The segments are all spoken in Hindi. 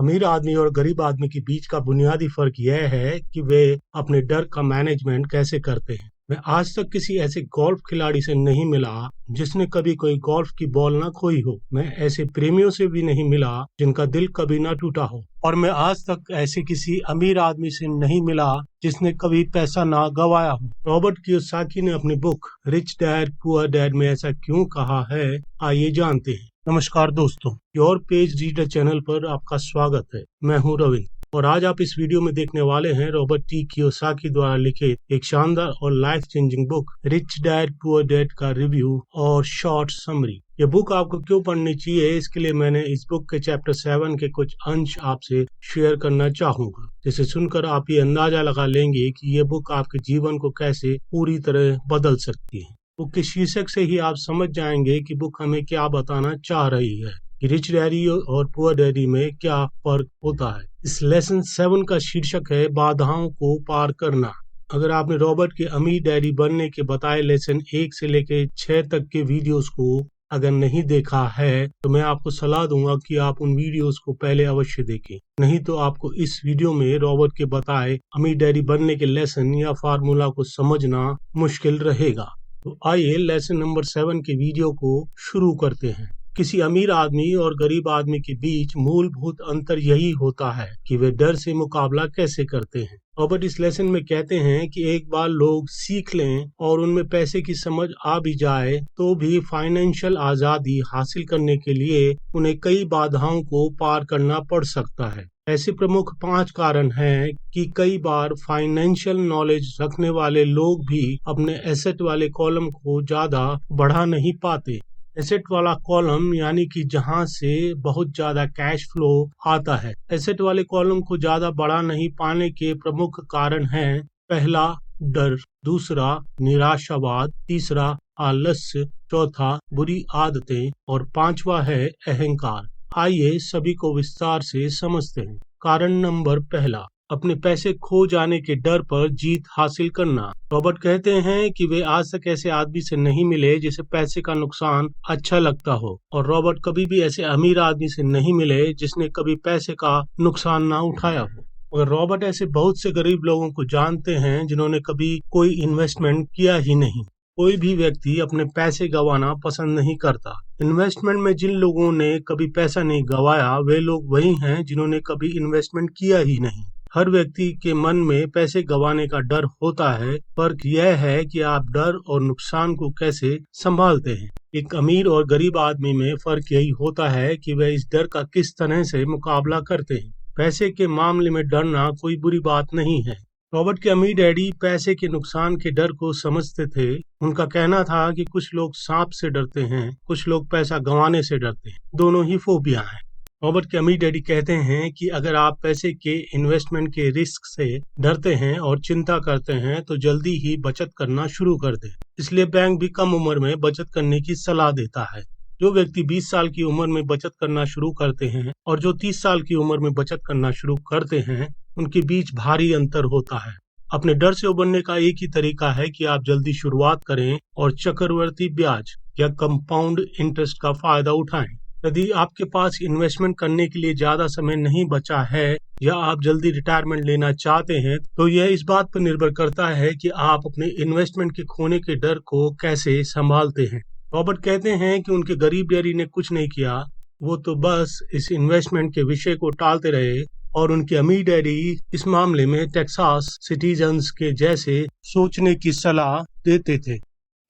अमीर आदमी और गरीब आदमी के बीच का बुनियादी फर्क यह है कि वे अपने डर का मैनेजमेंट कैसे करते हैं। मैं आज तक किसी ऐसे गोल्फ खिलाड़ी से नहीं मिला जिसने कभी कोई गोल्फ की बॉल ना खोई हो। मैं ऐसे प्रेमियों से भी नहीं मिला जिनका दिल कभी ना टूटा हो। और मैं आज तक ऐसे किसी अमीर आदमी से नहीं मिला जिसने कभी पैसा ना गवाया हो। रॉबर्ट कियोसाकी ने अपनी book rich dad poor dad में ऐसा क्यों कहा है, आइए जानते हैं। नमस्कार दोस्तों, योर पेज रीडर चैनल पर आपका स्वागत है। मैं हूं रविंद्र और आज आप इस वीडियो में देखने वाले हैं रॉबर्ट टी कियोसाकी द्वारा लिखित एक शानदार और life changing book rich dad poor dad का रिव्यू और शॉर्ट समरी। ये बुक आपको क्यों पढ़नी चाहिए, इसके लिए मैंने इस बुक के चैप्टर 7 के कुछ अंश आपसे शेयर करना चाहूंगा, जिसे सुनकर आप ये अंदाजा लगा लेंगे कि ये बुक आपके जीवन को कैसे पूरी तरह बदल सकती है। बुक के शीर्षक से ही आप समझ जाएंगे कि बुक हमें क्या बताना चाह रही है कि रिच डैडी और पुअर डैडी में क्या फर्क होता है। इस लेसन 7 का शीर्षक है बाधाओं को पार करना। अगर आपने रॉबर्ट के अमीर डैडी बनने के बताए लेसन 1 से लेकर 6 तक के वीडियोस को अगर नहीं देखा है तो मैं आपको सलाह दूंगा कि आप उन वीडियोस को पहले अवश्य देखें, नहीं तो आपको इस वीडियो में रॉबर्ट के बताए अमीर डैडी बनने के लेसन या फार्मूला को समझना मुश्किल रहेगा। तो आइए लेसन नंबर 7 के वीडियो को शुरू करते हैं। किसी अमीर आदमी और गरीब आदमी के बीच मूलभूत अंतर यही होता है कि वे डर से मुकाबला कैसे करते हैं। रॉबर्ट इस लेसन में कहते हैं कि एक बार लोग सीख लें और उनमें पैसे की समझ आ भी जाए तो भी फाइनेंशियल आजादी हासिल करने के लिए उन्हें कई बाधाओं को पार करना पड़ सकता है। ऐसे प्रमुख 5 कारण हैं कि कई बार फाइनेंशियल नॉलेज रखने वाले लोग भी अपने एसेट वाले कॉलम को ज्यादा बढ़ा नहीं पाते। एसेट वाला कॉलम यानी कि जहां से बहुत ज्यादा कैश फ्लो आता है। एसेट वाले कॉलम को ज्यादा बढ़ा नहीं पाने के प्रमुख कारण हैं: पहला डर, दूसरा निराशावाद, तीसरा आलस्य, चौथा बुरी आदतें और पांचवा है अहंकार। आइए सभी को विस्तार से समझते हैं। कारण नंबर पहला, अपने पैसे खो जाने के डर पर जीत हासिल करना। रॉबर्ट कहते हैं कि वे आज तक ऐसे आदमी से नहीं मिले जिसे पैसे का नुकसान अच्छा लगता हो, और रॉबर्ट कभी भी ऐसे अमीर आदमी से नहीं मिले जिसने कभी पैसे का नुकसान ना उठाया हो। और रॉबर्ट ऐसे बहुत से गरीब लोगों को जानते हैं जिन्होंने कभी कोई इन्वेस्टमेंट किया ही नहीं। कोई भी व्यक्ति अपने पैसे गंवाना पसंद नहीं करता। इन्वेस्टमेंट में जिन लोगों ने कभी पैसा नहीं गंवाया वे लोग वही हैं जिन्होंने कभी इन्वेस्टमेंट किया ही नहीं। हर व्यक्ति के मन में पैसे गंवाने का डर होता है। फर्क यह है कि आप डर और नुकसान को कैसे संभालते हैं। एक अमीर और गरीब आदमी में फर्क यही होता है कि वे इस डर का किस तरह से मुकाबला करते हैं। पैसे के मामले में डरना कोई बुरी बात नहीं है। रॉबर्ट के अमीर डैडी पैसे के नुकसान के डर को समझते थे। उनका कहना था कि कुछ लोग सांप से डरते हैं, कुछ लोग पैसा गंवाने से डरते हैं। दोनों ही फोबिया हैं। रॉबर्ट के अमीर डैडी कहते हैं कि अगर आप पैसे के इन्वेस्टमेंट के रिस्क से डरते हैं और चिंता करते हैं तो जल्दी ही बचत करना शुरू कर दें। इसलिए बैंक भी कम उम्र में बचत करने की सलाह देता है। जो व्यक्ति 20 साल की उम्र में बचत करना शुरू करते हैं और जो 30 साल की उम्र में बचत करना शुरू करते हैं, उनके बीच भारी अंतर होता है। अपने डर से उबरने का एक ही तरीका है कि आप जल्दी शुरुआत करें और चक्रवर्ती ब्याज या कंपाउंड इंटरेस्ट का फायदा उठाएं। यदि आपके पास इन्वेस्टमेंट करने के लिए ज्यादा समय नहीं बचा है या आप जल्दी रिटायरमेंट लेना चाहते हैं तो यह इस बात पर निर्भर करता है कि आप अपने इन्वेस्टमेंट के खोने के डर को कैसे संभालते हैं। रॉबर्ट कहते हैं कि उनके गरीब डैडी ने कुछ नहीं किया, वो तो बस इस इन्वेस्टमेंट के विषय को टालते रहे, और उनके अमीर डैडी इस मामले में टेक्सास सिटीजन्स के जैसे सोचने की सलाह देते थे।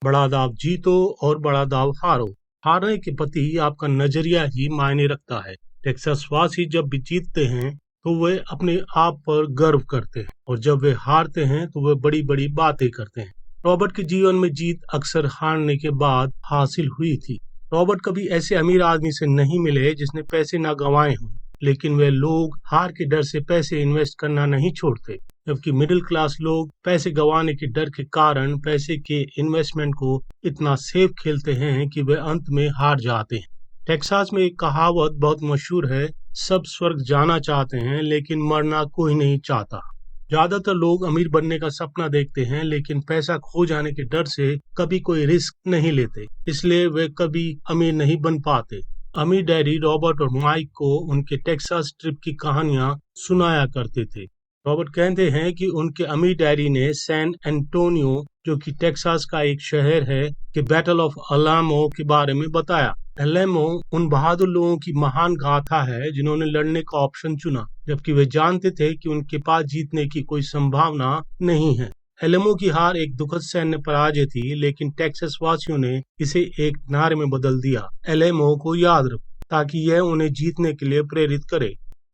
बड़ा दाव जीतो और बड़ा दाव हारो। हारने के प्रति आपका नजरिया ही मायने रखता है। टेक्सास वासी जब भी जीतते हैं तो वे अपने आप पर गर्व करते हैं, और जब वे हारते हैं तो वे बड़ी बड़ी बातें करते हैं। रॉबर्ट के जीवन में जीत अक्सर हारने के बाद हासिल हुई थी। रॉबर्ट कभी ऐसे अमीर आदमी से नहीं मिले जिसने पैसे ना गंवाए हों, लेकिन वे लोग हार के डर से पैसे इन्वेस्ट करना नहीं छोड़ते, जबकि मिडिल क्लास लोग पैसे गंवाने के डर के कारण पैसे के इन्वेस्टमेंट को इतना सेफ खेलते हैं कि वे अंत में हार जाते हैं। टेक्सास में एक कहावत बहुत मशहूर है, सब स्वर्ग जाना चाहते हैं लेकिन मरना कोई नहीं चाहता। ज्यादातर लोग अमीर बनने का सपना देखते हैं लेकिन पैसा खो जाने के डर से कभी कोई रिस्क नहीं लेते, इसलिए वे कभी अमीर नहीं बन पाते। अमीर डैडी रॉबर्ट और माइक को उनके टेक्सास ट्रिप की कहानियां सुनाया करते थे। रॉबर्ट कहते हैं कि उनके अमीर डैडी ने सैन एंटोनियो, जो कि टेक्सास का एक शहर है, के बैटल ऑफ अलामो के बारे में बताया। अलामो उन बहादुर लोगों की महान गाथा है जिन्होंने लड़ने का ऑप्शन चुना, जबकि वे जानते थे कि उनके पास जीतने की कोई संभावना नहीं है। एलमो की हार एक दुखद सैन्य पराजय थी, लेकिन टेक्सास वासियों ने इसे एक नारे में बदल दिया, एलमो को याद रखो, ताकि यह उन्हें जीतने के लिए प्रेरित करे।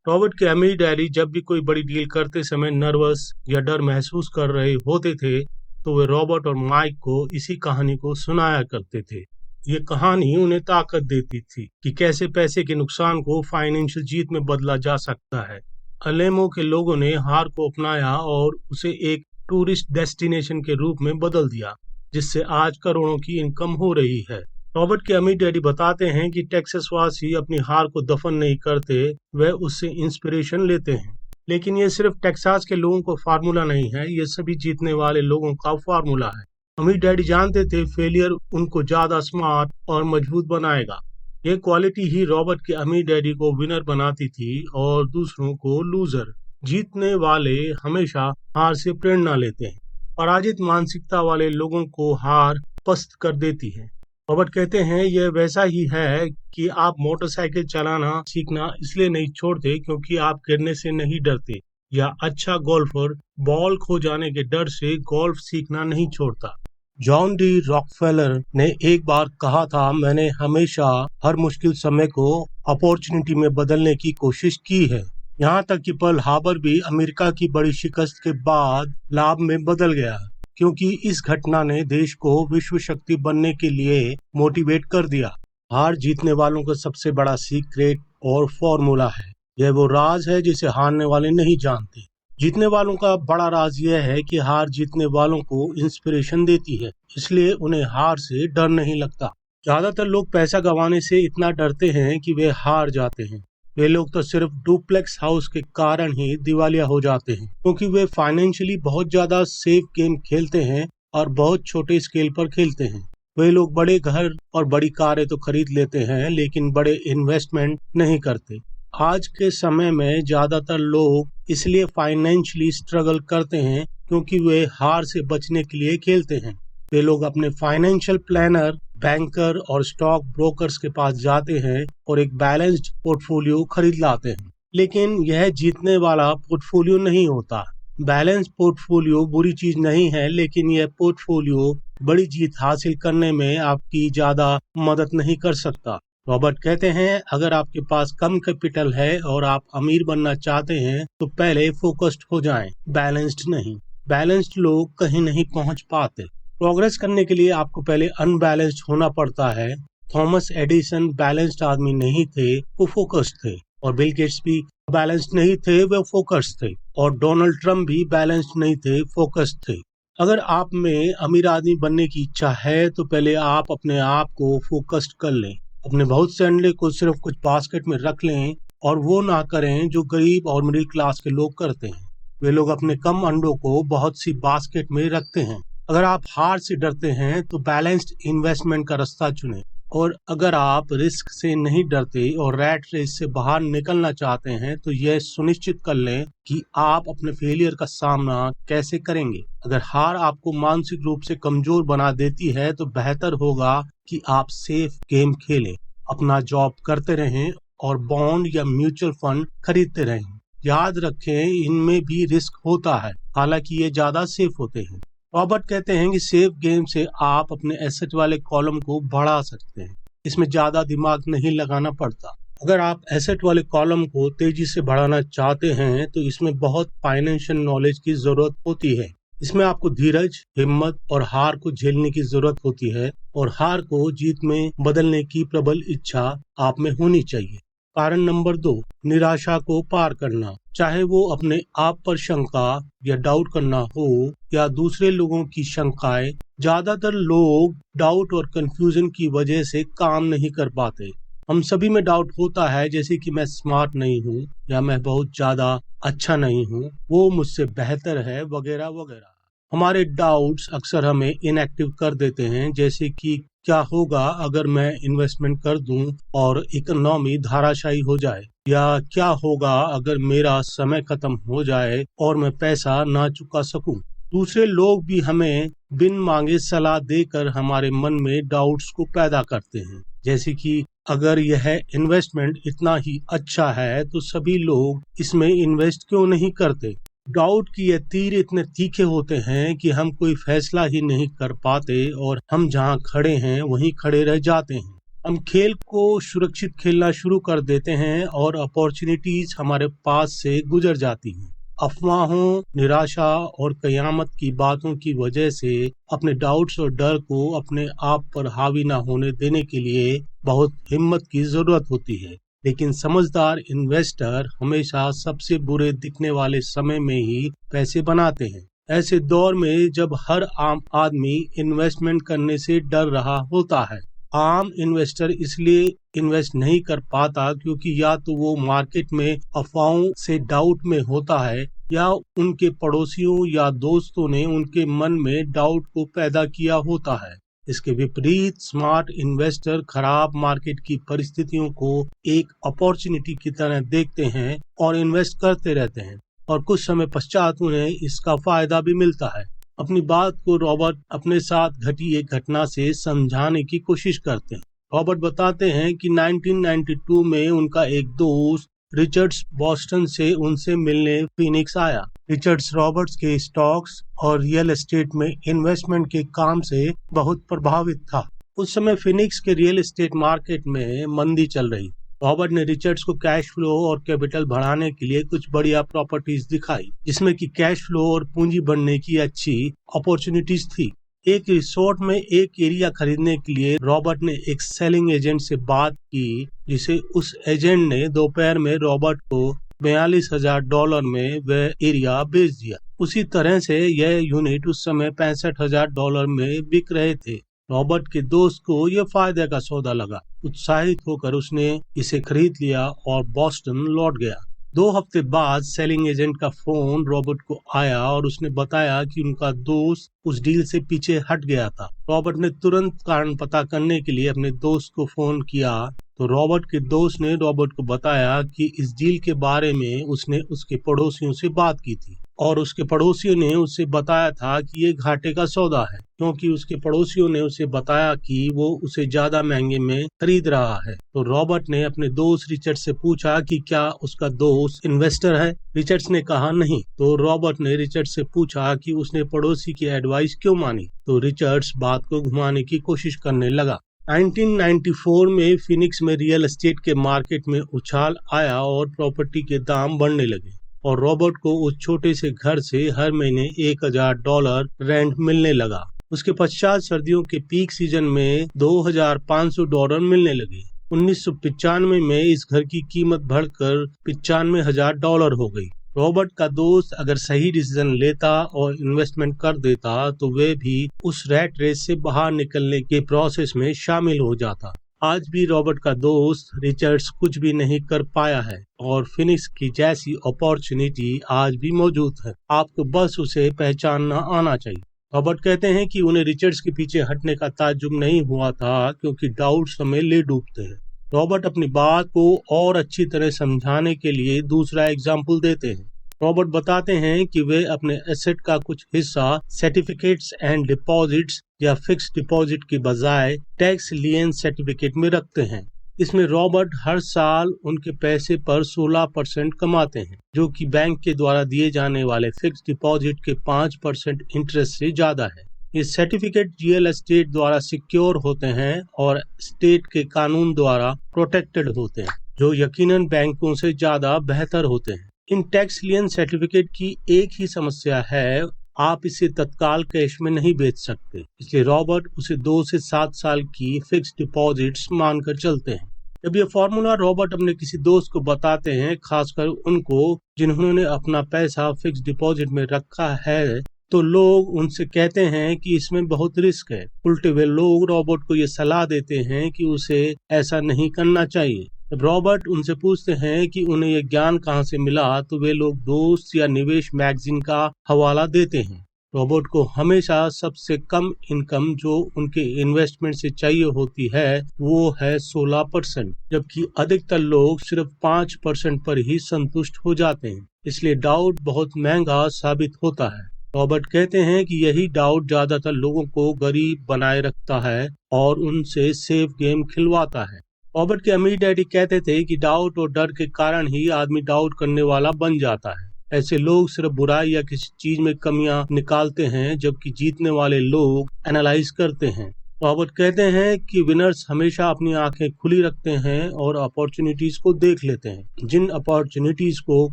रॉबर्ट के अमीर डैडी जब भी कोई बड़ी डील करते समय नर्वस या डर महसूस कर रहे होते थे, तो वे रॉबर्ट और माइक को इसी कहानी को सुनाया करते थे। ये कहानी उन्हें ताकत देती थी कि कैसे पैसे के नुकसान को फाइनेंशियल जीत में बदला जा सकता है। अलेमो के लोगों ने हार को अपनाया और उसे एक टूरिस्ट डेस्टिनेशन के रूप में बदल दिया, जिससे आज करोड़ों की इनकम हो रही है। रॉबर्ट के अमीर डैडी बताते हैं कि टेक्सास वासी अपनी हार को दफन नहीं करते, वह उससे इंस्पिरेशन लेते हैं। लेकिन ये सिर्फ टेक्सास के लोगों का फार्मूला नहीं है, ये सभी जीतने वाले लोगों का फार्मूला है। अमीर डैडी जानते थे फेलियर उनको ज्यादा स्मार्ट और मजबूत बनाएगा। ये क्वालिटी ही रॉबर्ट के अमीर डैडी को विनर बनाती थी और दूसरों को लूजर। जीतने वाले हमेशा हार से प्रेरणा लेते हैं, पराजित मानसिकता वाले लोगों को हार पस्त कर देती है। रॉबर्ट कहते हैं यह वैसा ही है कि आप मोटरसाइकिल चलाना सीखना इसलिए नहीं छोड़ते क्योंकि आप गिरने से नहीं डरते, या अच्छा गोल्फर बॉल खो जाने के डर से गोल्फ सीखना नहीं छोड़ता। जॉन डी रॉकफेलर ने एक बार कहा था, मैंने हमेशा हर मुश्किल समय को अपॉर्चुनिटी में बदलने की कोशिश की है। यहाँ तक कि पर्ल हार्बर भी अमेरिका की बड़ी शिकस्त के बाद लाभ में बदल गया, क्योंकि इस घटना ने देश को विश्व शक्ति बनने के लिए मोटिवेट कर दिया। हार जीतने वालों का सबसे बड़ा सीक्रेट और फॉर्मूला है। यह वो राज है जिसे हारने वाले नहीं जानते। जीतने वालों का बड़ा राज यह है कि हार जीतने वालों को इंस्पिरेशन देती है, इसलिए उन्हें हार से डर नहीं लगता। ज्यादातर लोग पैसा गंवाने से इतना डरते हैं कि वे हार जाते हैं। वे लोग तो सिर्फ डुप्लेक्स हाउस के कारण ही दिवालिया हो जाते हैं, क्योंकि वे फाइनेंशियली बहुत ज्यादा सेफ गेम खेलते हैं और बहुत छोटे स्केल पर खेलते हैं। वे लोग बड़े घर और बड़ी कारें तो खरीद लेते हैं, लेकिन बड़े इन्वेस्टमेंट नहीं करते। आज के समय में ज्यादातर लोग इसलिए फाइनेंशियली स्ट्रगल करते हैं क्योंकि वे हार से बचने के लिए खेलते हैं। वे लोग अपने फाइनेंशियल प्लानर, बैंकर और स्टॉक ब्रोकर्स के पास जाते हैं और एक बैलेंस्ड पोर्टफोलियो खरीद लाते हैं। लेकिन यह जीतने वाला पोर्टफोलियो नहीं होता। बैलेंस पोर्टफोलियो बुरी चीज नहीं है, लेकिन यह पोर्टफोलियो बड़ी जीत हासिल करने में आपकी ज्यादा मदद नहीं कर सकता। रॉबर्ट कहते हैं, अगर आपके पास कम कैपिटल है और आप अमीर बनना चाहते हैं तो पहले फोकस्ड हो जाएं, बैलेंस्ड नहीं। बैलेंस्ड लोग कहीं नहीं पहुंच पाते। प्रोग्रेस करने के लिए आपको पहले अनबैलेंस्ड होना पड़ता है। थॉमस एडिसन बैलेंस्ड आदमी नहीं थे, वो फोकस्ड थे। और बिल गेट्स भी बैलेंस्ड नहीं थे, वे फोकस्ड थे। और डोनाल्ड ट्रम्प भी बैलेंस्ड नहीं थे, फोकस्ड थे। अगर आप में अमीर आदमी बनने की इच्छा है तो पहले आप अपने आप को फोकस्ड कर लें। अपने बहुत से अंडे को सिर्फ कुछ बास्केट में रख लें और वो ना करें जो गरीब और मिडिल क्लास के लोग करते हैं। वे लोग अपने कम अंडों को बहुत सी बास्केट में रखते हैं। अगर आप हार से डरते हैं तो बैलेंस्ड इन्वेस्टमेंट का रास्ता चुनें। और अगर आप रिस्क से नहीं डरते और रैट रेस से बाहर निकलना चाहते हैं तो यह सुनिश्चित कर लें कि आप अपने फेलियर का सामना कैसे करेंगे। अगर हार आपको मानसिक रूप से कमजोर बना देती है तो बेहतर होगा कि आप सेफ गेम खेलें, अपना जॉब करते रहें और बॉन्ड या म्यूचुअल फंड खरीदते रहें। याद रखें, इनमें भी रिस्क होता है, हालांकि ये ज्यादा सेफ होते हैं। रॉबर्ट कहते हैं कि सेफ गेम से आप अपने एसेट वाले कॉलम को बढ़ा सकते हैं। इसमें ज्यादा दिमाग नहीं लगाना पड़ता। अगर आप एसेट वाले कॉलम को तेजी से बढ़ाना चाहते हैं तो इसमें बहुत फाइनेंशियल नॉलेज की जरूरत होती है। इसमें आपको धीरज, हिम्मत और हार को झेलने की जरूरत होती है, और हार को जीत में बदलने की प्रबल इच्छा आप में होनी चाहिए। कारण नंबर 2, निराशा को पार करना। चाहे वो अपने आप पर शंका या डाउट करना हो या दूसरे लोगों की शंकाएं, ज्यादातर लोग डाउट और कंफ्यूजन की वजह से काम नहीं कर पाते। हम सभी में डाउट होता है, जैसे कि मैं स्मार्ट नहीं हूँ, या मैं बहुत ज्यादा अच्छा नहीं हूँ, वो मुझसे बेहतर है, वगैरह वगैरह। हमारे डाउट्स अक्सर हमें इनएक्टिव कर देते हैं, जैसे कि क्या होगा अगर मैं इन्वेस्टमेंट कर दूं और इकोनॉमी धाराशायी हो जाए, या क्या होगा अगर मेरा समय खत्म हो जाए और मैं पैसा ना चुका सकूं। दूसरे लोग भी हमें बिन मांगे सलाह देकर हमारे मन में डाउट्स को पैदा करते हैं, जैसे कि अगर यह इन्वेस्टमेंट इतना ही अच्छा है तो सभी लोग इसमें इन्वेस्ट क्यों नहीं करते। डाउट की ये तीर इतने तीखे होते हैं कि हम कोई फैसला ही नहीं कर पाते और हम जहां खड़े हैं वहीं खड़े रह जाते हैं। हम खेल को सुरक्षित खेलना शुरू कर देते हैं और अपॉर्चुनिटीज हमारे पास से गुजर जाती हैं। अफवाहों, निराशा और कयामत की बातों की वजह से अपने डाउट्स और डर को अपने आप पर हावी ना होने देने के लिए बहुत हिम्मत की जरूरत होती है। लेकिन समझदार इन्वेस्टर हमेशा सबसे बुरे दिखने वाले समय में ही पैसे बनाते हैं। ऐसे दौर में जब हर आम आदमी इन्वेस्टमेंट करने से डर रहा होता है। आम इन्वेस्टर इसलिए इन्वेस्ट नहीं कर पाता क्योंकि या तो वो मार्केट में अफवाहों से डाउट में होता है, या उनके पड़ोसियों या दोस्तों ने उनके मन में डाउट को पैदा किया होता है। इसके विपरीत स्मार्ट इन्वेस्टर खराब मार्केट की परिस्थितियों को एक अपॉर्चुनिटी की तरह देखते हैं और इन्वेस्ट करते रहते हैं, और कुछ समय पश्चात उन्हें इसका फायदा भी मिलता है। अपनी बात को रॉबर्ट अपने साथ घटी एक घटना से समझाने की कोशिश करते हैं। रॉबर्ट बताते हैं कि 1992 में उनका एक दोस्त रिचर्ड्स बोस्टन से उनसे मिलने फिनिक्स आया। रिचर्ड्स रॉबर्ट्स के स्टॉक्स और रियल एस्टेट में इन्वेस्टमेंट के काम से बहुत प्रभावित था। उस समय फिनिक्स के रियल एस्टेट मार्केट में मंदी चल रही। रॉबर्ट ने रिचर्ड्स को कैश फ्लो और कैपिटल बढ़ाने के लिए कुछ बढ़िया प्रॉपर्टीज दिखाई, जिसमें कि कैश फ्लो और पूंजी बढ़ने की अच्छी अपॉर्चुनिटीज थी। एक रिसोर्ट में एक एरिया खरीदने के लिए रॉबर्ट ने एक सेलिंग एजेंट से बात की, जिसे उस एजेंट ने दोपहर में रॉबर्ट को $42,000 में वह एरिया बेच दिया। उसी तरह से यह यूनिट उस समय $65,000 में बिक रहे थे। रॉबर्ट के दोस्त को यह फायदे का सौदा लगा। उत्साहित होकर उसने इसे खरीद लिया और बॉस्टन लौट गया। 2 हफ्ते बाद सेलिंग एजेंट का फोन रॉबर्ट को आया और उसने बताया कि उनका दोस्त उस डील से पीछे हट गया था। रॉबर्ट ने तुरंत कारण पता करने के लिए अपने दोस्त को फोन किया, तो रॉबर्ट के दोस्त ने रॉबर्ट को बताया कि इस डील के बारे में उसने उसके पड़ोसियों से बात की थी, और उसके पड़ोसियों ने उसे बताया था कि ये घाटे का सौदा है, क्योंकि उसके पड़ोसियों ने उसे बताया कि वो उसे ज्यादा महंगे में खरीद रहा है। तो रॉबर्ट ने अपने दोस्त रिचर्ड से पूछा कि क्या उसका दोस्त इन्वेस्टर है। रिचर्ड्स ने कहा नहीं। तो रॉबर्ट ने रिचर्ड से पूछा कि उसने पड़ोसी की एडवाइस क्यों मानी। तो रिचर्ड्स बात को घुमाने की कोशिश करने लगा। 1994 में फिनिक्स में रियल एस्टेट के मार्केट में उछाल आया और प्रॉपर्टी के दाम बढ़ने लगे, और रॉबर्ट को उस छोटे से घर से हर महीने $1,000 रेंट मिलने लगा। उसके पश्चात सर्दियों के पीक सीजन में $2,500 मिलने लगे। 1995 में इस घर की कीमत बढ़कर $95,000 हो गई। रॉबर्ट का दोस्त अगर सही डिसीजन लेता और इन्वेस्टमेंट कर देता तो वे भी उस रैट रेस से बाहर निकलने के प्रोसेस में शामिल हो जाता। आज भी रॉबर्ट का दोस्त रिचर्ड्स कुछ भी नहीं कर पाया है, और फिनिक्स की जैसी अपॉर्चुनिटी आज भी मौजूद है। आपको बस उसे पहचानना आना चाहिए। रॉबर्ट कहते हैं कि उन्हें रिचर्ड्स के पीछे हटने का ताज्जुब नहीं हुआ था, क्योंकि डाउट्स हमें ले डूबते हैं। रॉबर्ट अपनी बात को और अच्छी तरह समझाने के लिए दूसरा एग्जाम्पल देते हैं। रॉबर्ट बताते हैं कि वे अपने एसेट का कुछ हिस्सा सर्टिफिकेट्स एंड डिपॉजिट्स या फिक्स डिपॉजिट के बजाय टैक्स लियन सर्टिफिकेट में रखते हैं। इसमें रॉबर्ट हर साल उनके पैसे पर 16% कमाते हैं, जो कि बैंक के द्वारा दिए जाने वाले फिक्स डिपॉजिट के 5% इंटरेस्ट से ज्यादा है। ये सर्टिफिकेट रियल एस्टेट द्वारा सिक्योर होते हैं और स्टेट के कानून द्वारा प्रोटेक्टेड होते हैं, जो यकीनन बैंकों से ज्यादा बेहतर होते हैं। इन टैक्स लियन सर्टिफिकेट की एक ही समस्या है, आप इसे तत्काल कैश में नहीं बेच सकते। इसलिए रॉबर्ट उसे 2 से 7 साल की फिक्स डिपॉजिट्स मानकर चलते हैं। जब ये फॉर्मूला रॉबर्ट अपने किसी दोस्त को बताते हैं, खासकर उनको जिन्होंने अपना पैसा फिक्स डिपॉजिट में रखा है, तो लोग उनसे कहते हैं कि इसमें बहुत रिस्क है। उल्टे हुए लोग रॉबर्ट को ये सलाह देते हैं कि उसे ऐसा नहीं करना चाहिए। जब रॉबर्ट उनसे पूछते हैं कि उन्हें ये ज्ञान कहाँ से मिला, तो वे लोग दोस्त या निवेश मैगजीन का हवाला देते हैं। रॉबर्ट को हमेशा सबसे कम इनकम जो उनके इन्वेस्टमेंट से चाहिए होती है वो है 16%, जबकि अधिकतर लोग सिर्फ 5% पर ही संतुष्ट हो जाते हैं। इसलिए डाउट बहुत महंगा साबित होता है। रॉबर्ट कहते हैं कि यही डाउट ज्यादातर लोगों को गरीब बनाए रखता है और उनसे सेफ गेम खिलवाता है। रॉबर्ट के अमीर डैडी कहते थे कि डाउट और डर के कारण ही आदमी डाउट करने वाला बन जाता है। ऐसे लोग सिर्फ बुराई या किसी चीज में कमियां निकालते हैं, जबकि जीतने वाले लोग एनालाइज करते हैं। रॉबर्ट कहते हैं कि विनर्स हमेशा अपनी आंखें खुली रखते हैं और अपॉर्चुनिटीज को देख लेते हैं, जिन अपॉर्चुनिटीज को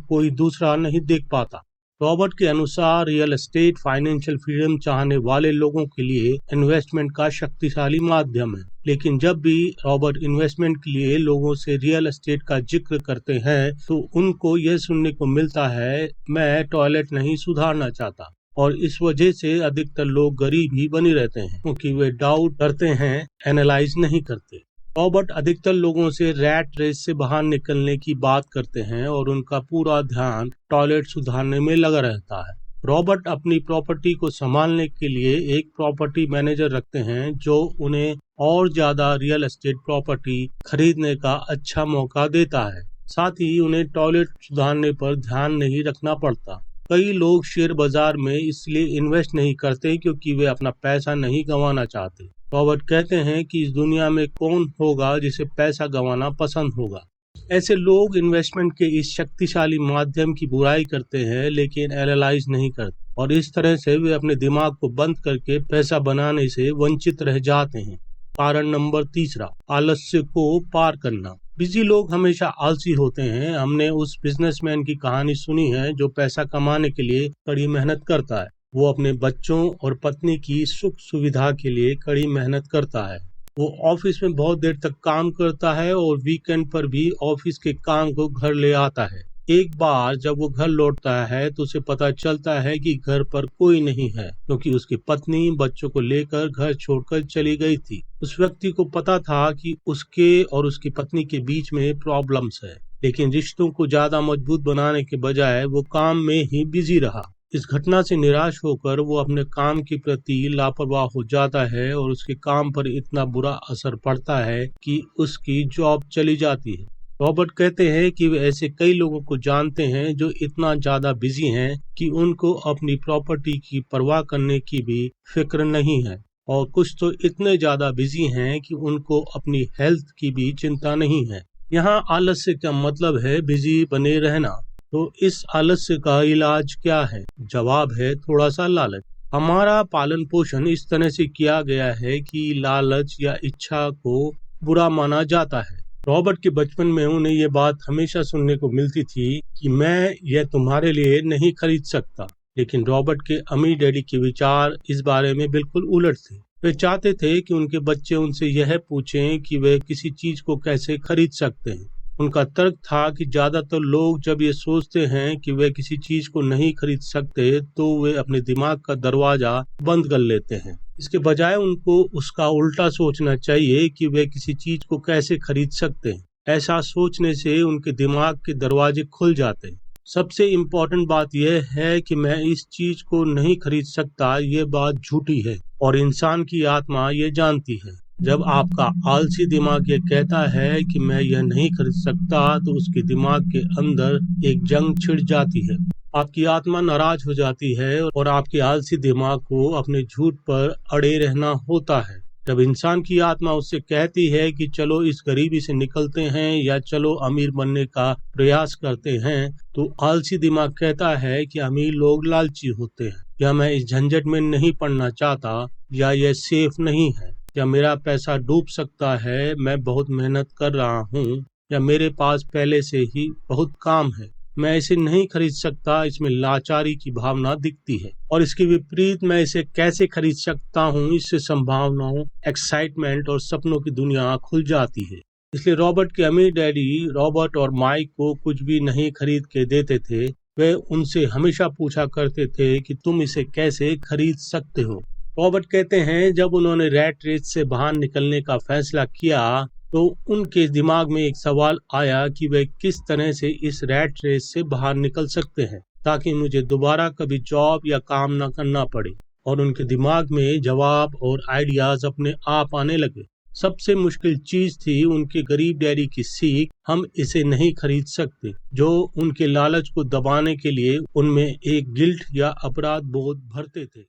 कोई दूसरा नहीं देख पाता। रॉबर्ट के अनुसार रियल एस्टेट फाइनेंशियल फ्रीडम चाहने वाले लोगों के लिए इन्वेस्टमेंट का शक्तिशाली माध्यम है। लेकिन जब भी रॉबर्ट इन्वेस्टमेंट के लिए लोगों से रियल एस्टेट का जिक्र करते हैं तो उनको यह सुनने को मिलता है, मैं टॉयलेट नहीं सुधारना चाहता। और इस वजह से अधिकतर लोग गरीब ही बने रहते हैं, क्योंकि वे डाउट करते हैं, एनालाइज नहीं करते। रॉबर्ट अधिकतर लोगों से रैट रेस से बाहर निकलने की बात करते हैं और उनका पूरा ध्यान टॉयलेट सुधारने में लगा रहता है। रॉबर्ट अपनी प्रॉपर्टी को संभालने के लिए एक प्रॉपर्टी मैनेजर रखते हैं जो उन्हें और ज्यादा रियल एस्टेट प्रॉपर्टी खरीदने का अच्छा मौका देता है। साथ ही उन्हें टॉयलेट सुधारने पर ध्यान नहीं रखना पड़ता। कई लोग शेयर बाजार में इसलिए इन्वेस्ट नहीं करते क्योंकि वे अपना पैसा नहीं गंवाना चाहते। रॉबर्ट कहते हैं कि इस दुनिया में कौन होगा जिसे पैसा गंवाना पसंद होगा। ऐसे लोग इन्वेस्टमेंट के इस शक्तिशाली माध्यम की बुराई करते हैं लेकिन एनालाइज नहीं करते, और इस तरह से वे अपने दिमाग को बंद करके पैसा बनाने से वंचित रह जाते हैं। कारण नंबर 3, आलस्य को पार करना। बिजी लोग हमेशा आलसी होते हैं। हमने उस बिजनेसमैन की कहानी सुनी है जो पैसा कमाने के लिए कड़ी मेहनत करता है। वो अपने बच्चों और पत्नी की सुख सुविधा के लिए कड़ी मेहनत करता है। वो ऑफिस में बहुत देर तक काम करता है और वीकेंड पर भी ऑफिस के काम को घर ले आता है। एक बार जब वो घर लौटता है तो उसे पता चलता है कि घर पर कोई नहीं है, क्योंकि उसकी पत्नी बच्चों को लेकर घर छोड़कर चली गई थी। उस व्यक्ति को पता था कि उसके और उसकी पत्नी के बीच में प्रॉब्लम्स है, लेकिन रिश्तों को ज्यादा मजबूत बनाने के बजाय वो काम में ही बिजी रहा। इस घटना से निराश होकर वो अपने काम के प्रति लापरवाह हो जाता है और उसके काम पर इतना बुरा असर पड़ता है कि उसकी जॉब चली जाती है। रॉबर्ट कहते हैं कि वे ऐसे कई लोगों को जानते हैं जो इतना ज्यादा बिजी हैं कि उनको अपनी प्रॉपर्टी की परवाह करने की भी फिक्र नहीं है, और कुछ तो इतने ज्यादा बिजी हैं कि उनको अपनी हेल्थ की भी चिंता नहीं है। यहाँ आलस्य का मतलब है बिजी बने रहना। तो इस आलस्य का इलाज क्या है? जवाब है थोड़ा सा लालच। हमारा पालन पोषण इस तरह से किया गया है कि लालच या इच्छा को बुरा माना जाता है। रॉबर्ट के बचपन में उन्हें ये बात हमेशा सुनने को मिलती थी कि मैं यह तुम्हारे लिए नहीं खरीद सकता। लेकिन रॉबर्ट के अमीर डैडी के विचार इस बारे में बिल्कुल उलट थे। वे चाहते थे कि उनके बच्चे उनसे यह पूछें कि वे किसी चीज को कैसे खरीद सकते हैं। उनका तर्क था कि ज्यादातर लोग जब ये सोचते हैं कि वे किसी चीज को नहीं खरीद सकते तो वे अपने दिमाग का दरवाजा बंद कर लेते हैं। इसके बजाय उनको उसका उल्टा सोचना चाहिए कि वे किसी चीज को कैसे खरीद सकते हैं। ऐसा सोचने से उनके दिमाग के दरवाजे खुल जाते हैं। सबसे इम्पोर्टेंट बात यह है कि मैं इस चीज को नहीं खरीद सकता, ये बात झूठी है और इंसान की आत्मा ये जानती है। जब आपका आलसी दिमाग ये कहता है कि मैं यह नहीं खरीद सकता तो उसके दिमाग के अंदर एक जंग छिड़ जाती है। आपकी आत्मा नाराज हो जाती है और आपके आलसी दिमाग को अपने झूठ पर अड़े रहना होता है। जब इंसान की आत्मा उससे कहती है कि चलो इस गरीबी से निकलते हैं या चलो अमीर बनने का प्रयास करते हैं, तो आलसी दिमाग कहता है कि अमीर लोग लालची होते हैं, या मैं इस झंझट में नहीं पड़ना चाहता, या यह सेफ नहीं है, या मेरा पैसा डूब सकता है, मैं बहुत मेहनत कर रहा हूँ, या मेरे पास पहले से ही बहुत काम है, मैं इसे नहीं खरीद सकता। इसमें लाचारी की भावना दिखती है। और इसके विपरीत मैं इसे कैसे खरीद सकता हूँ, इससे संभावनाओं, एक्साइटमेंट और सपनों की दुनिया खुल जाती है। इसलिए रॉबर्ट के अमीर डैडी रॉबर्ट और माइक को कुछ भी नहीं खरीद के देते थे। वे उनसे हमेशा पूछा करते थे कि तुम इसे कैसे खरीद सकते हो। रॉबर्ट कहते हैं जब उन्होंने रैट रेस से बाहर निकलने का फैसला किया तो उनके दिमाग में एक सवाल आया कि वे किस तरह से इस रैट रेस से बाहर निकल सकते हैं। ताकि मुझे दोबारा कभी जॉब या काम ना करना पड़े। और उनके दिमाग में जवाब और आइडियाज अपने आप आने लगे। सबसे मुश्किल चीज थी उनके गरीब डैडी की सीख, हम इसे नहीं खरीद सकते, जो उनके लालच को दबाने के लिए उनमें एक गिल्ट या अपराध बोध भरते थे।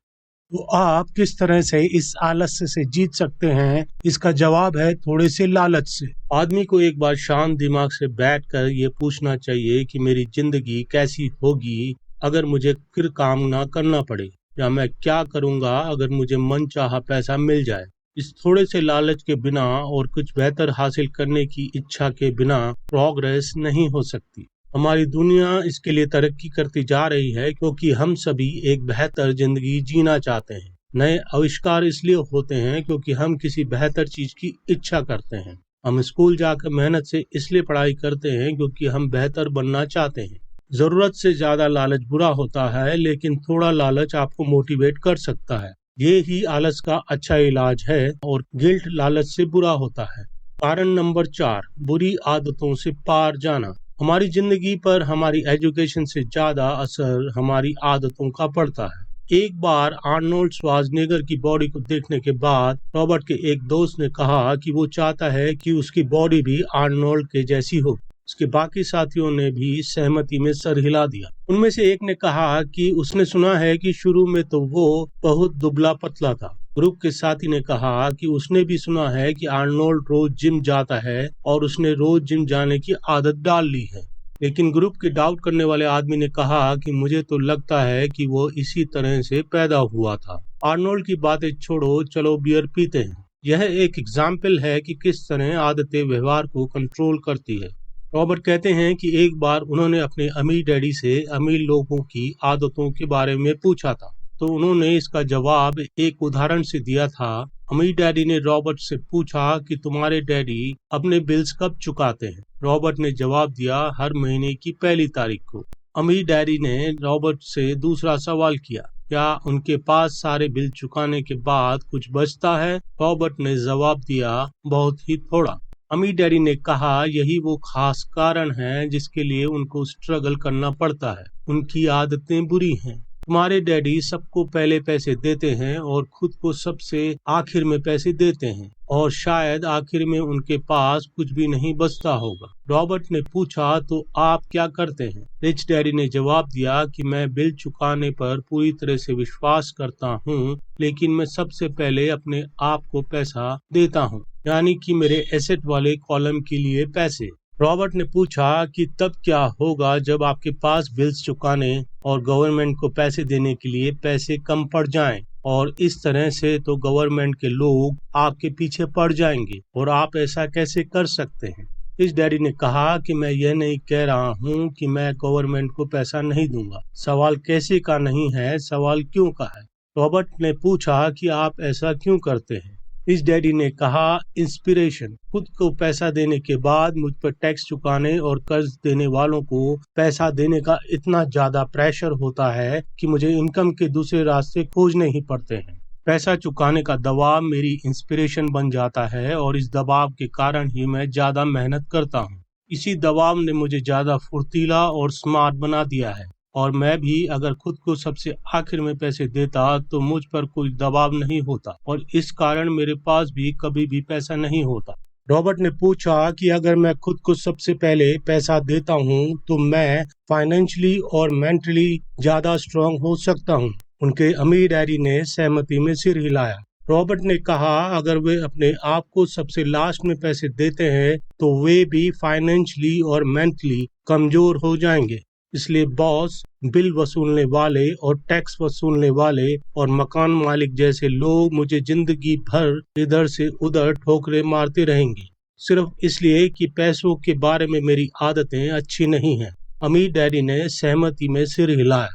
तो आप किस तरह से इस आलस्य से जीत सकते हैं? इसका जवाब है थोड़े से लालच से। आदमी को एक बार शांत दिमाग से बैठकर ये पूछना चाहिए कि मेरी जिंदगी कैसी होगी अगर मुझे फिर काम ना करना पड़े, या मैं क्या करूंगा अगर मुझे मनचाहा पैसा मिल जाए। इस थोड़े से लालच के बिना और कुछ बेहतर हासिल करने की इच्छा के बिना प्रोग्रेस नहीं हो सकती। हमारी दुनिया इसके लिए तरक्की करती जा रही है क्योंकि हम सभी एक बेहतर जिंदगी जीना चाहते हैं। नए आविष्कार इसलिए होते हैं क्योंकि हम किसी बेहतर चीज की इच्छा करते हैं। हम स्कूल जाकर मेहनत से इसलिए पढ़ाई करते हैं क्योंकि हम बेहतर बनना चाहते हैं। जरूरत से ज्यादा लालच बुरा होता है, लेकिन थोड़ा लालच आपको मोटिवेट कर सकता है। ये ही आलस का अच्छा इलाज है और गिल्ट लालच से बुरा होता है। कारण नंबर 4, बुरी आदतों से पार जाना। हमारी जिंदगी पर हमारी एजुकेशन से ज्यादा असर हमारी आदतों का पड़ता है। एक बार आर्नोल्ड श्वार्ज़नेगर की बॉडी को देखने के बाद रॉबर्ट के एक दोस्त ने कहा कि वो चाहता है कि उसकी बॉडी भी आर्नोल्ड के जैसी हो। उसके बाकी साथियों ने भी सहमति में सर हिला दिया। उनमें से एक ने कहा कि उसने सुना है कि शुरू में तो वो बहुत दुबला पतला था। ग्रुप के साथी ने कहा कि उसने भी सुना है कि आर्नोल्ड रोज जिम जाता है और उसने रोज जिम जाने की आदत डाल ली है। लेकिन ग्रुप के डाउट करने वाले आदमी ने कहा कि मुझे तो लगता है कि वो इसी तरह से पैदा हुआ था। आर्नोल्ड की बातें छोड़ो, चलो बियर पीते हैं। यह एक एग्जाम्पल है कि किस तरह आदतें व्यवहार को कंट्रोल करती है। रॉबर्ट कहते हैं कि एक बार उन्होंने अपने अमीर डैडी से अमीर लोगों की आदतों के बारे में पूछा था, तो उन्होंने इसका जवाब एक उदाहरण से दिया था। अमीर डैडी ने रॉबर्ट से पूछा कि तुम्हारे डैडी अपने बिल्स कब चुकाते हैं? रॉबर्ट ने जवाब दिया, हर महीने की पहली तारीख को। अमीर डैडी ने रॉबर्ट से दूसरा सवाल किया, क्या उनके पास सारे बिल चुकाने के बाद कुछ बचता है? रॉबर्ट ने जवाब दिया, बहुत ही थोड़ा। अमीर डैडी ने कहा, यही वो खास कारण है जिसके लिए उनको स्ट्रगल करना पड़ता है। उनकी आदतें बुरी हैं। तुम्हारे डैडी सबको पहले पैसे देते हैं और खुद को सबसे आखिर में पैसे देते हैं, और शायद आखिर में उनके पास कुछ भी नहीं बचता होगा। रॉबर्ट ने पूछा, तो आप क्या करते हैं? रिच डैडी ने जवाब दिया कि मैं बिल चुकाने पर पूरी तरह से विश्वास करता हूँ, लेकिन मैं सबसे पहले अपने आप को पैसा देता हूँ, यानी कि मेरे एसेट वाले कॉलम के लिए पैसे। रॉबर्ट ने पूछा कि तब क्या होगा जब आपके पास बिल्स चुकाने और गवर्नमेंट को पैसे देने के लिए पैसे कम पड़ जाएं, और इस तरह से तो गवर्नमेंट के लोग आपके पीछे पड़ जाएंगे, और आप ऐसा कैसे कर सकते हैं? इस डैडी ने कहा कि मैं यह नहीं कह रहा हूँ कि मैं गवर्नमेंट को पैसा नहीं दूंगा। सवाल कैसे का नहीं है, सवाल क्यों का है। रॉबर्ट ने पूछा कि आप ऐसा क्यों करते हैं? इस डैडी ने कहा, इंस्पिरेशन। खुद को पैसा देने के बाद मुझ पर टैक्स चुकाने और कर्ज देने वालों को पैसा देने का इतना ज्यादा प्रेशर होता है कि मुझे इनकम के दूसरे रास्ते खोजने ही पड़ते हैं। पैसा चुकाने का दबाव मेरी इंस्पिरेशन बन जाता है और इस दबाव के कारण ही मैं ज्यादा मेहनत करता हूँ। इसी दबाव ने मुझे ज्यादा फुर्तीला और स्मार्ट बना दिया है, और मैं भी अगर खुद को सबसे आखिर में पैसे देता तो मुझ पर कोई दबाव नहीं होता, और इस कारण मेरे पास भी कभी भी पैसा नहीं होता। रॉबर्ट ने पूछा कि अगर मैं खुद को सबसे पहले पैसा देता हूँ तो मैं फाइनेंशियली और मेंटली ज्यादा स्ट्रांग हो सकता हूँ। उनके अमीर डैडी ने सहमति में सिर हिलाया। रॉबर्ट ने कहा, अगर वे अपने आप को सबसे लास्ट में पैसे देते हैं तो वे भी फाइनेंशियली और मेंटली कमजोर हो जाएंगे। इसलिए बॉस, बिल वसूलने वाले और टैक्स वसूलने वाले और मकान मालिक जैसे लोग मुझे जिंदगी भर इधर से उधर ठोकरे मारते रहेंगे, सिर्फ इसलिए कि पैसों के बारे में मेरी आदतें अच्छी नहीं हैं। अमीर डैडी ने सहमति में सिर हिलाया।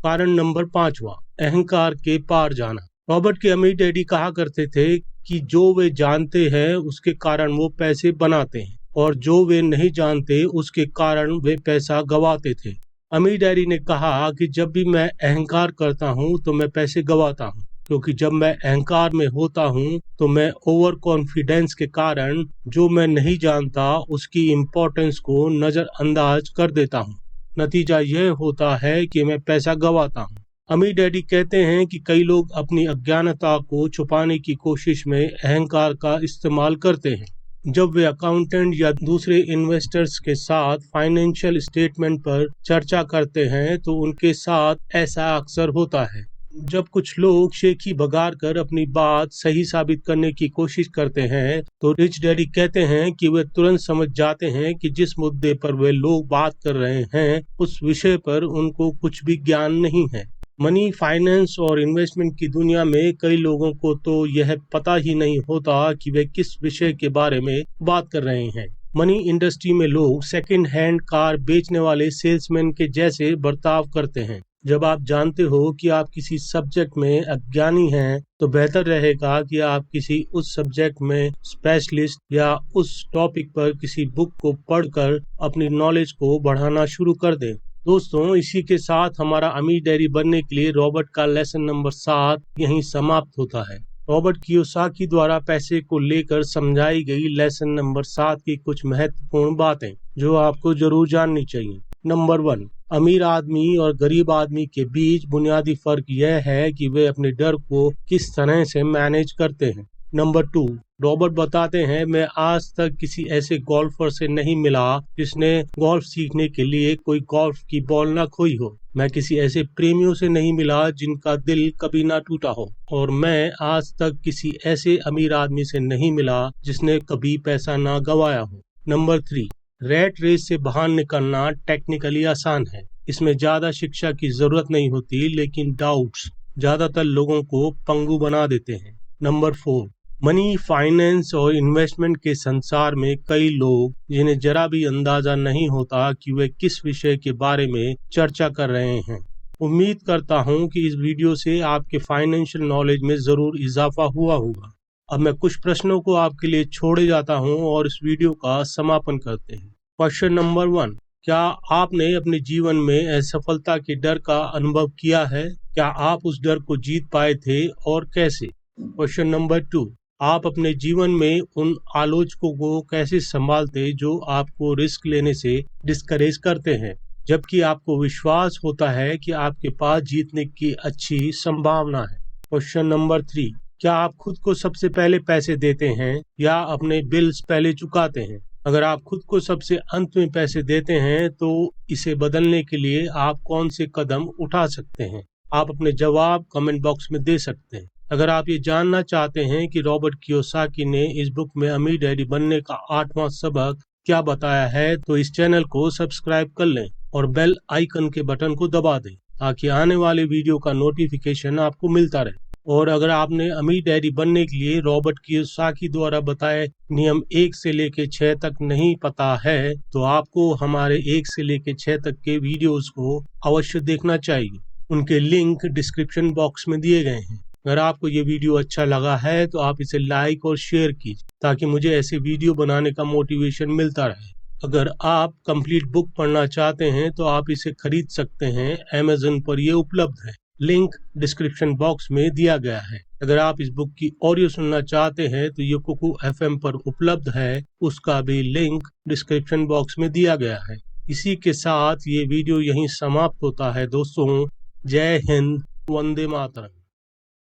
कारण नंबर 5, अहंकार के पार जाना। रॉबर्ट के अमीर डैडी कहा करते थे कि जो वे जानते हैं उसके कारण वो पैसे बनाते हैं, और जो वे नहीं जानते उसके कारण वे पैसा गवाते थे। अमीर डैडी ने कहा कि जब भी मैं अहंकार करता हूँ तो मैं पैसे गवाता हूँ, क्योंकि जब मैं अहंकार में होता हूँ तो मैं ओवर कॉन्फिडेंस के कारण जो मैं नहीं जानता उसकी इम्पोर्टेंस को नजरअंदाज कर देता हूँ। नतीजा यह होता है कि मैं पैसा गंवाता हूँ। अमीर डैडी कहते हैं कि कई लोग अपनी अज्ञानता को छुपाने की कोशिश में अहंकार का इस्तेमाल करते हैं। जब वे अकाउंटेंट या दूसरे इन्वेस्टर्स के साथ फाइनेंशियल स्टेटमेंट पर चर्चा करते हैं तो उनके साथ ऐसा अक्सर होता है। जब कुछ लोग शेखी बगार कर अपनी बात सही साबित करने की कोशिश करते हैं तो रिच डैडी कहते हैं कि वे तुरंत समझ जाते हैं कि जिस मुद्दे पर वे लोग बात कर रहे हैं उस विषय पर उनको कुछ भी ज्ञान नहीं है। मनी, फाइनेंस और इन्वेस्टमेंट की दुनिया में कई लोगों को तो यह पता ही नहीं होता कि वे किस विषय के बारे में बात कर रहे हैं। मनी इंडस्ट्री में लोग सेकंड हैंड कार बेचने वाले सेल्समैन के जैसे बर्ताव करते हैं। जब आप जानते हो कि आप किसी सब्जेक्ट में अज्ञानी हैं तो बेहतर रहेगा कि आप किसी उस सब्जेक्ट में स्पेशलिस्ट या उस टॉपिक पर किसी बुक को पढ़कर अपनी नॉलेज को बढ़ाना शुरू कर दें। दोस्तों, इसी के साथ हमारा अमीर डैडी बनने के लिए रॉबर्ट का लेसन नंबर 7 यहीं समाप्त होता है। रॉबर्ट कियोसाकी द्वारा पैसे को लेकर समझाई गई लेसन नंबर 7 की कुछ महत्वपूर्ण बातें जो आपको जरूर जाननी चाहिए। नंबर 1, अमीर आदमी और गरीब आदमी के बीच बुनियादी फर्क यह है कि वे अपने डर को किस तरह से मैनेज करते हैं। नंबर 2, रॉबर्ट बताते हैं, मैं आज तक किसी ऐसे गोल्फर से नहीं मिला जिसने गोल्फ सीखने के लिए कोई गोल्फ की बॉल ना खोई हो। मैं किसी ऐसे प्रेमियों से नहीं मिला जिनका दिल कभी ना टूटा हो, और मैं आज तक किसी ऐसे अमीर आदमी से नहीं मिला जिसने कभी पैसा ना गंवाया हो। नंबर 3, रैट रेस से बाहर निकलना टेक्निकली आसान है। इसमें ज्यादा शिक्षा की जरूरत नहीं होती, लेकिन डाउट्स ज्यादातर लोगों को पंगु बना देते हैं। नंबर 4, मनी, फाइनेंस और इन्वेस्टमेंट के संसार में कई लोग जिन्हें जरा भी अंदाजा नहीं होता कि वे किस विषय के बारे में चर्चा कर रहे हैं। उम्मीद करता हूं कि इस वीडियो से आपके फाइनेंशियल नॉलेज में जरूर इजाफा हुआ होगा। अब मैं कुछ प्रश्नों को आपके लिए छोड़े जाता हूं और इस वीडियो का समापन करते हैं। क्वेश्चन नंबर 1, क्या आपने अपने जीवन में असफलता के डर का अनुभव किया है? क्या आप उस डर को जीत पाए थे और कैसे? क्वेश्चन नंबर 2, आप अपने जीवन में उन आलोचकों को कैसे संभालते जो आपको रिस्क लेने से डिस्करेज करते हैं, जबकि आपको विश्वास होता है कि आपके पास जीतने की अच्छी संभावना है? क्वेश्चन नंबर 3, क्या आप खुद को सबसे पहले पैसे देते हैं या अपने बिल्स पहले चुकाते हैं? अगर आप खुद को सबसे अंत में पैसे देते हैं तो इसे बदलने के लिए आप कौन से कदम उठा सकते हैं? आप अपने जवाब कमेंट बॉक्स में दे सकते हैं। अगर आप ये जानना चाहते हैं कि रॉबर्ट कियोसाकी ने इस बुक में अमीर डैडी बनने का 8वां सबक क्या बताया है तो इस चैनल को सब्सक्राइब कर लें और बेल आइकन के बटन को दबा दें ताकि आने वाले वीडियो का नोटिफिकेशन आपको मिलता रहे। और अगर आपने अमीर डैडी बनने के लिए रॉबर्ट कियोसाकी द्वारा बताए नियम 1 से लेकर 6 तक नहीं पता है तो आपको हमारे 1 से लेकर 6 तक के वीडियोस को अवश्य देखना चाहिए। उनके लिंक डिस्क्रिप्शन बॉक्स में दिए गए हैं। अगर आपको ये वीडियो अच्छा लगा है तो आप इसे लाइक और शेयर कीजिए ताकि मुझे ऐसे वीडियो बनाने का मोटिवेशन मिलता रहे। अगर आप कंप्लीट बुक पढ़ना चाहते हैं तो आप इसे खरीद सकते हैं, Amazon पर ये उपलब्ध है। लिंक डिस्क्रिप्शन बॉक्स में दिया गया है। अगर आप इस बुक की ऑडियो सुनना चाहते हैं तो ये कुकू FM पर उपलब्ध है, उसका भी लिंक डिस्क्रिप्शन बॉक्स में दिया गया है। इसी के साथ ये वीडियो यहीं समाप्त होता है दोस्तों। जय हिंद, वंदे मातरम।